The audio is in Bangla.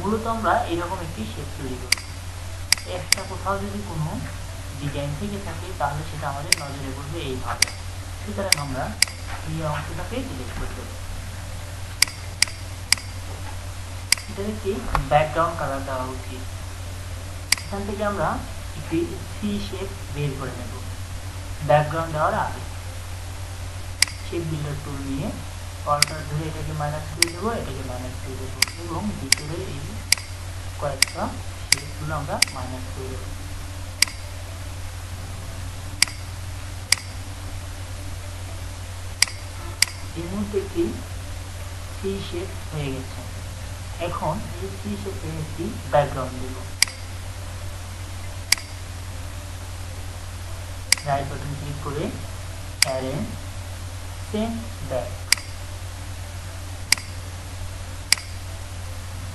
মূলত আমরা এরকম একটি শেপ তৈরি করি। এক্সট্রা কোথাও যদি কোনো ডিজাইন থেকে থাকে তাহলে সেটা আমাদের নজরে পড়বে এইভাবে। সুতরাং আমরা এই অংশটাকে ডিলিট করে দেব। এটা একটি ব্যাকগ্রাউন্ড কালার দেওয়া উচিত। এখান থেকে আমরা একটি সি শেপ বের করে নেব ব্যাকগ্রাউন্ড দেওয়ার আগে। শেপ বিল্ডার টুল নিয়ে অল্টার ধরে এটাকে মাইনাস করে দেবো, এটাকে মাইনাস করে দেবো এবং ভিতরে এই কয়েকটা শেপগুলো আমরা মাইনাস করে দেবো। এই মুহূর্তে একটি সি শেপ হয়ে গেছে। এখন এই সি শেপে একটি ব্যাকগ্রাউন্ড দেব। রাইট বাটন ক্লিক করে অ্যারেঞ্জ সেন্ড ব্যাক